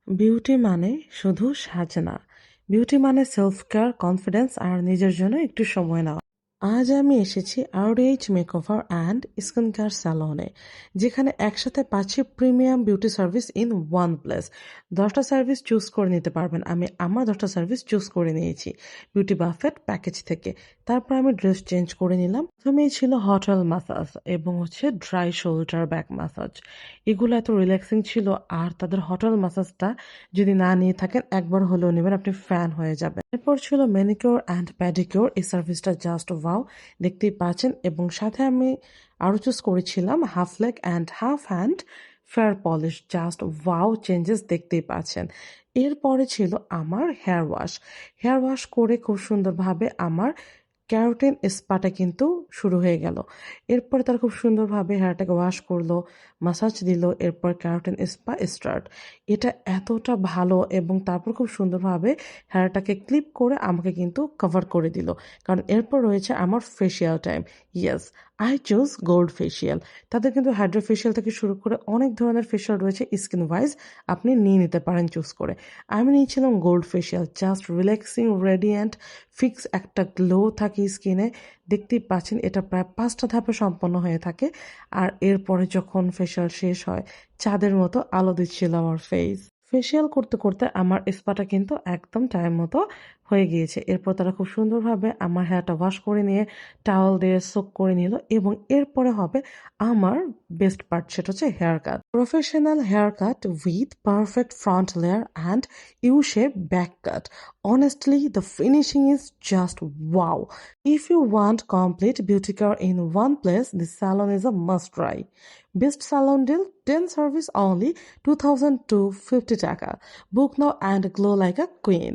Beauty মানে শুধু সাজ না। বিউটি মানে সেলফ কেয়ার, কনফিডেন্স আর নিজের জন্য একটু সময় নেওয়া। আজ আমি এসেছি RH makeover and skin care স্যালনে, যেখানে একসাথে পাচ্ছি premium beauty service in one place. 10টা সার্ভিস চুজ করে নিতে পারবেন। আমি আমার 10টা সার্ভিস চুজ করে নিয়েছি বিউটি বাফেট প্যাকেজ থেকে। তারপর আমি ড্রেস চেঞ্জ করে নিলাম। প্রথমেই ছিল হট অয়েল ম্যাসাজ এবং ড্রাই শোল্ডার ব্যাক ম্যাসাজ। এগুলো এত রিল্যাক্সিং ছিল। আর তাদের হট অয়েল ম্যাসাজটা যদি না নিয়ে থাকেন, একবার হলেও নেবেন, আপনি ফ্যান হয়ে যাবেন। এরপর ছিল ম্যানিকিউর অ্যান্ড প্যাডিকিউর। এই সার্ভিসটা জাস্ট ওয়াও, দেখতেই পাচ্ছেন। এবং সাথে আমি আরো চুজ করেছিলাম half leg and half hand fair polish. Just wow changes, দেখতেই পাচ্ছেন। এরপরে ছিল আমার হেয়ার ওয়াশ। হেয়ার ওয়াশ করে খুব সুন্দরভাবে আমার ক্যারোটিন স্পাটা কিন্তু শুরু হয়ে গেল। এরপরে তারা খুব সুন্দরভাবে হেয়ারটাকে ওয়াশ করলো, মাসাজ দিল, এরপর ক্যারোটিন স্পা স্টার্ট। এটা এতটা ভালো, এবং তারপর খুব সুন্দরভাবে হেয়ারটাকে ক্লিপ করে আমাকে কিন্তু কভার করে দিল। কারণ এরপর রয়েছে আমার facial time. Yes, I choose gold facial. তাদের কিন্তু হাইড্রো ফেসিয়াল থেকে শুরু করে অনেক ধরনের ফেসিয়াল রয়েছে স্কিন ওয়াইজ, আপনি নিয়ে নিতে পারেন চুজ করে। আমি নিয়েছিলাম gold facial. Just relaxing, radiant, fix একটা গ্লো থাকে স্কিনে। দেখতেই পাচ্ছেন এটা প্রায় 5টা ধাপে সম্পন্ন হয়ে থাকে। আর এরপরে যখন ফেসিয়াল শেষ হয়, চাঁদের মতো আলো দিচ্ছিল আমার ফেস। ফেসিয়াল করতে করতে আমার স্পাটা কিন্তু একদম টাইম মতো হয়ে গিয়েছে। এরপর তারা খুব সুন্দরভাবে আমার হেয়ারটা ওয়াশ করে নিয়ে টাওয়াল দিয়ে সোক করে নিল। এবং এরপরে হবে আমার বেস্ট পার্ট, সেটা হচ্ছে haircut. Professional haircut with perfect front layer and U shape back cut. Honestly, the finishing is just wow. If you want complete beauty care in one place, this salon is a must try. Best salon deal, 10 service only 2250 টাকা. Book now and glow like a queen.